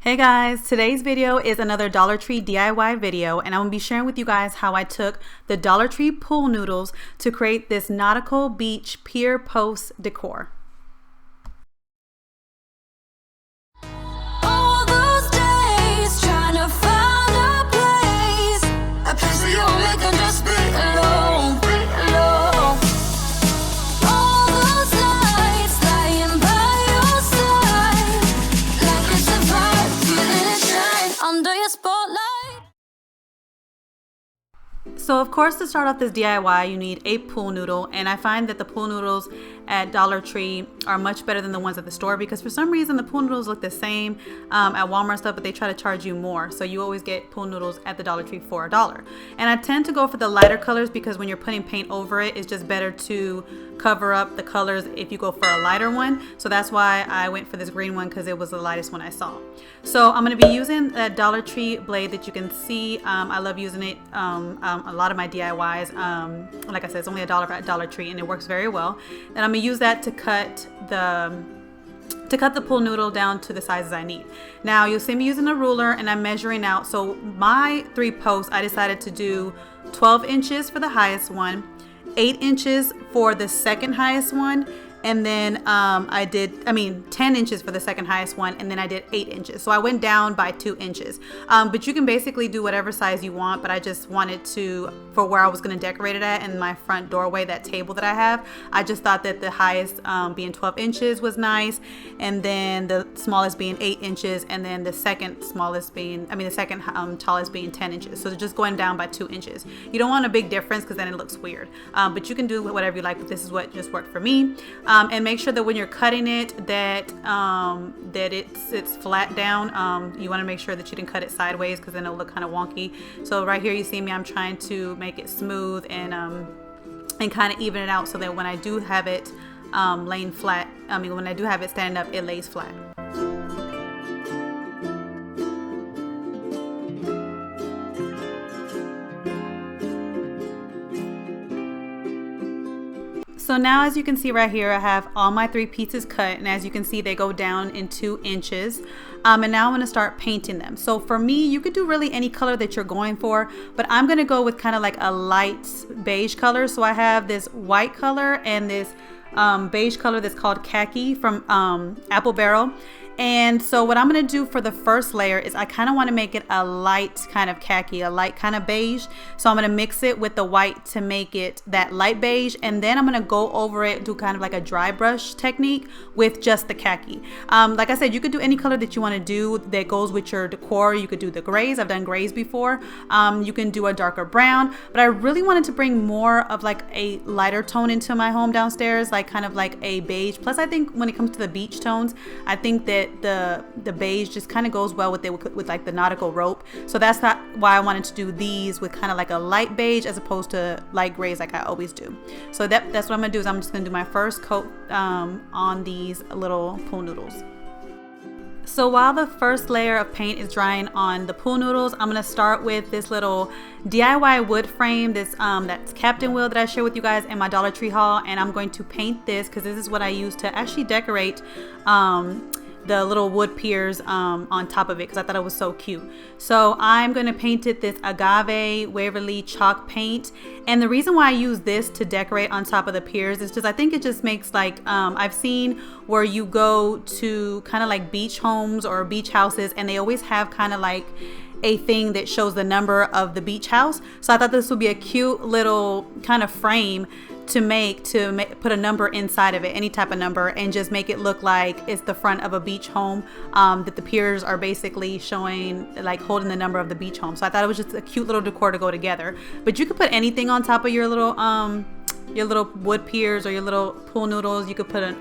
Hey guys, today's video is another Dollar Tree DIY video, and I'm going to be sharing with you guys how I took the Dollar Tree pool noodles to create this nautical beach pier post decor. All those days trying to find a place where you'll make them just be alone. All those nights lying by your side, like it's a vibe, feeling it shine under your spotlight. So of course, to start off this DIY, you need a pool noodle, and I find that the pool noodles at Dollar Tree are much better than the ones at the store because for some reason the pool noodles look the same at Walmart and stuff, but they try to charge you more. So you always get pool noodles at the Dollar Tree for $1. And I tend to go for the lighter colors because when you're putting paint over it, it's just better to cover up the colors if you go for a lighter one. So that's why I went for this green one, because it was the lightest one I saw. So I'm going to be using that Dollar Tree blade that you can see. I love using it a lot of my DIYs. Like I said, it's only $1 at Dollar Tree and it works very well. And I'm going to use that to cut the pool noodle down to the sizes I need. Now you'll see me using a ruler and I'm measuring out. So my 3 posts, I decided to do 12 inches for the highest one, 8 inches for the second highest one, and then I did 10 inches for the second highest one, and then I did 8 inches. So I went down by 2 inches. But you can basically do whatever size you want, but I just wanted to, for where I was gonna decorate it at in my front doorway, that table that I have, I just thought that the highest being 12 inches was nice, and then the smallest being 8 inches, and then the second smallest being, the second tallest being 10 inches. So just going down by 2 inches. You don't want a big difference because then it looks weird. But you can do whatever you like, but this is what just worked for me. And make sure that when you're cutting it that it's flat down. You want to make sure that you didn't cut it sideways because then it'll look kind of wonky. So right here you see me, I'm trying to make it smooth and kind of even it out so that when I do have it laying flat, when I do have it standing up, it lays flat. So now, as you can see right here, I have all my 3 pieces cut, and as you can see, they go down in 2 inches. And now I'm going to start painting them. So for me, you could do really any color that you're going for, but I'm going to go with kind of like a light beige color. So I have this white color and this beige color that's called khaki from Apple Barrel. And so what I'm going to do for the first layer is I kind of want to make it a light kind of khaki, a light kind of beige. So I'm going to mix it with the white to make it that light beige. And then I'm going to go over it, do kind of like a dry brush technique with just the khaki. Like I said, you could do any color that you want to do that goes with your decor. You could do the grays. I've done grays before. You can do a darker brown, but I really wanted to bring more of like a lighter tone into my home downstairs, like kind of like a beige. Plus I think when it comes to the beach tones, I think that the beige just kind of goes well with it with like the nautical rope. So that's not why I wanted to do these with kind of like a light beige as opposed to light grays like I always do. So that's what I'm gonna do, is I'm just gonna do my first coat on these little pool noodles. So while the first layer of paint is drying on the pool noodles, I'm going to start with this little DIY wood frame, that's Captain Wheel that I share with you guys in my Dollar Tree haul, and I'm going to paint this because this is what I use to actually decorate the little wood piers on top of it, because I thought it was so cute. So I'm going to paint it this Agave Waverly chalk paint, and the reason why I use this to decorate on top of the piers is just I think it just makes like I've seen where you go to kind of like beach homes or beach houses and they always have kind of like a thing that shows the number of the beach house. So I thought this would be a cute little kind of frame to put a number inside of it, any type of number, and just make it look like it's the front of a beach home, that the piers are basically showing, like holding the number of the beach home. So I thought it was just a cute little decor to go together. But you could put anything on top of your little wood piers or your little pool noodles. You could put an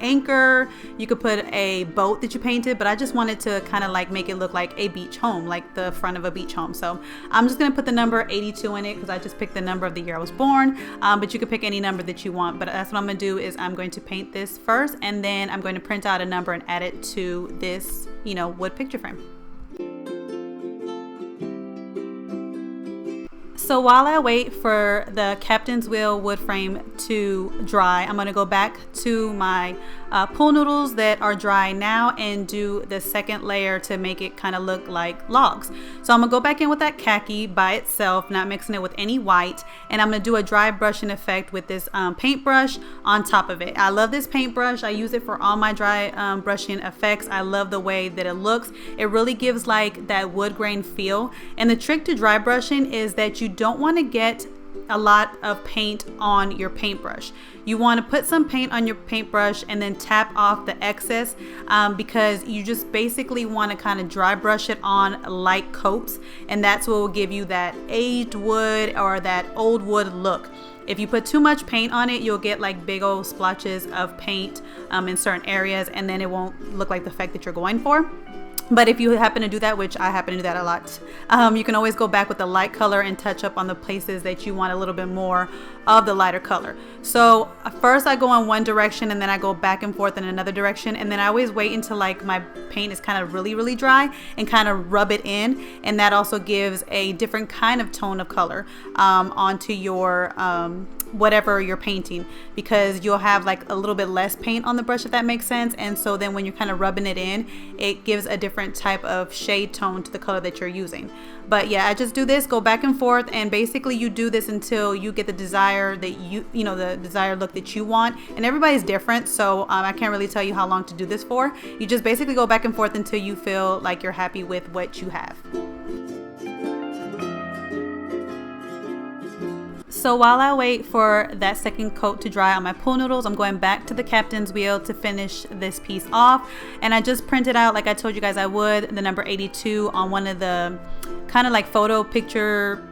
anchor, you could put a boat that you painted, but I just wanted to kind of like make it look like a beach home, like the front of a beach home. So I'm just gonna put the number 82 in it because I just picked the number of the year I was born, but you could pick any number that you want. But that's what I'm gonna do, is I'm going to paint this first, and then I'm going to print out a number and add it to this, wood picture frame. So while I wait for the Captain's Wheel wood frame to dry, I'm going to go back to my pool noodles that are dry now and do the second layer to make it kind of look like logs. So I'm gonna go back in with that khaki by itself, not mixing it with any white, and I'm gonna do a dry brushing effect with this paintbrush on top of it. I love this paintbrush. I use it for all my dry brushing effects. I love the way that it looks. It really gives like that wood grain feel. And the trick to dry brushing is that you don't want to get a lot of paint on your paintbrush. You want to put some paint on your paintbrush and then tap off the excess, because you just basically want to kind of dry brush it on light coats, and that's what will give you that aged wood or that old wood look. If you put too much paint on it, you'll get like big old splotches of paint in certain areas, and then it won't look like the effect that you're going for. But if you happen to do that, which I happen to do that a lot, you can always go back with the light color and touch up on the places that you want a little bit more of the lighter color. So first I go in one direction and then I go back and forth in another direction, and then I always wait until like my paint is kind of really dry and kind of rub it in, and that also gives a different kind of tone of color onto your whatever you're painting, because you'll have like a little bit less paint on the brush, if that makes sense. And so then when you're kind of rubbing it in, it gives a different type of shade tone to the color that you're using. But yeah, I just do this, go back and forth, and basically you do this until you get the desired the desired look that you want. And everybody's different, so I can't really tell you how long to do this for. You just basically go back and forth until you feel like you're happy with what you have. So while I wait for that second coat to dry on my pool noodles, I'm going back to the captain's wheel to finish this piece off. And I just printed out, like I told you guys I would, the number 82 on one of the kind of like photo picture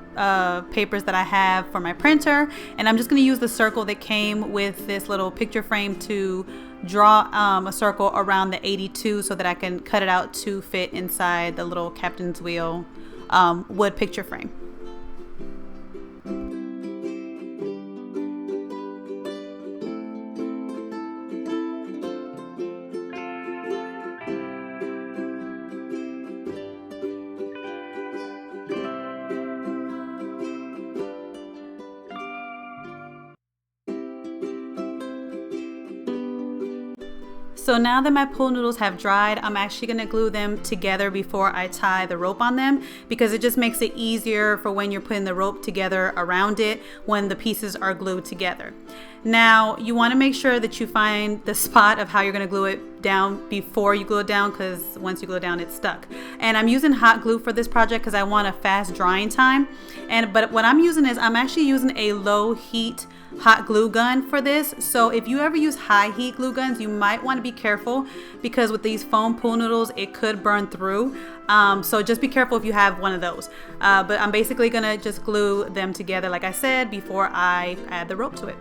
papers that I have for my printer. And I'm just going to use the circle that came with this little picture frame to draw a circle around the 82 so that I can cut it out to fit inside the little captain's wheel wood picture frame. So now that my pool noodles have dried, I'm actually going to glue them together before I tie the rope on them, because it just makes it easier for when you're putting the rope together around it when the pieces are glued together. Now you want to make sure that you find the spot of how you're going to glue it down before you glue it down, because once you glue it down it's stuck. And I'm using hot glue for this project because I want a fast drying time. But what I'm using is I'm actually using a low heat hot glue gun for this. So if you ever use high heat glue guns, you might want to be careful, because with these foam pool noodles it could burn through. So just be careful if you have one of those. But I'm basically gonna just glue them together like I said before I add the rope to it.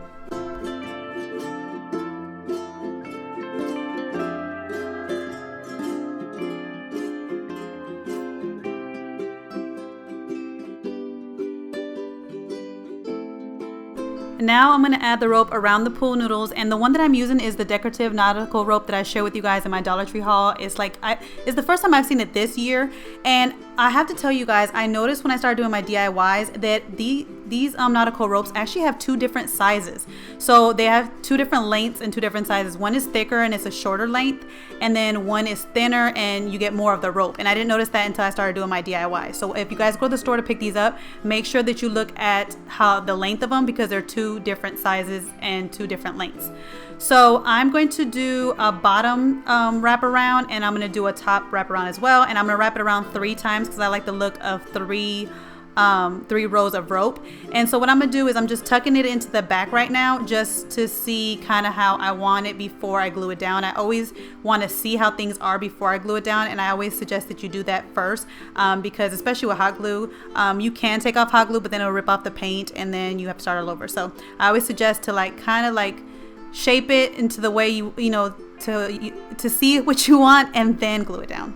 Now I'm going to add the rope around the pool noodles, and the one that I'm using is the decorative nautical rope that I shared with you guys in my Dollar Tree haul. It's the first time I've seen it this year, and I have to tell you guys, I noticed when I started doing my DIYs that these nautical ropes actually have two different sizes. So they have two different lengths and two different sizes. One is thicker and it's a shorter length, and then one is thinner and you get more of the rope. And I didn't notice that until I started doing my DIY. So if you guys go to the store to pick these up, make sure that you look at how the length of them, because they're two different sizes and two different lengths. So I'm going to do a bottom wrap around, and I'm going to do a top wrap around as well. And I'm going to wrap it around 3 times because I like the look of three rows of rope. And so what I'm gonna do is I'm just tucking it into the back right now, just to see kind of how I want it before I glue it down. I always want to see how things are before I glue it down, and I always suggest that you do that first, because especially with hot glue, you can take off hot glue, but then it'll rip off the paint and then you have to start all over. So I always suggest to kind of shape it into the way you know to see what you want, and then glue it down.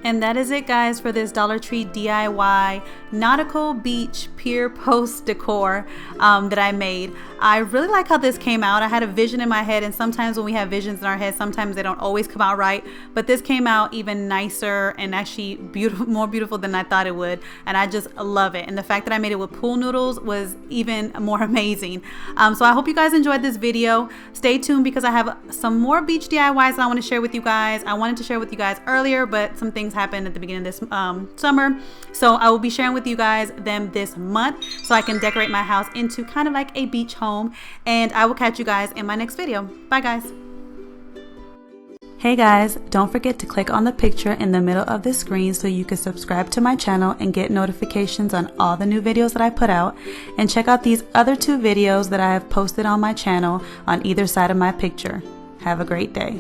And that is it, guys, for this Dollar Tree DIY Nautical Beach Pier Post decor that I made. I really like how this came out. I had a vision in my head, and sometimes when we have visions in our head, sometimes they don't always come out right. But this came out even nicer and actually beautiful, more beautiful than I thought it would. And I just love it. And the fact that I made it with pool noodles was even more amazing. So I hope you guys enjoyed this video. Stay tuned because I have some more beach DIYs that I want to share with you guys. I wanted to share with you guys earlier, but some things happened at the beginning of this summer, so I will be sharing with you guys them this month so I can decorate my house into kind of like a beach home. And I will catch you guys in my next video. Bye, guys. Hey guys, don't forget to click on the picture in the middle of the screen so you can subscribe to my channel and get notifications on all the new videos that I put out, and check out these other 2 videos that I have posted on my channel on either side of my picture. Have a great day.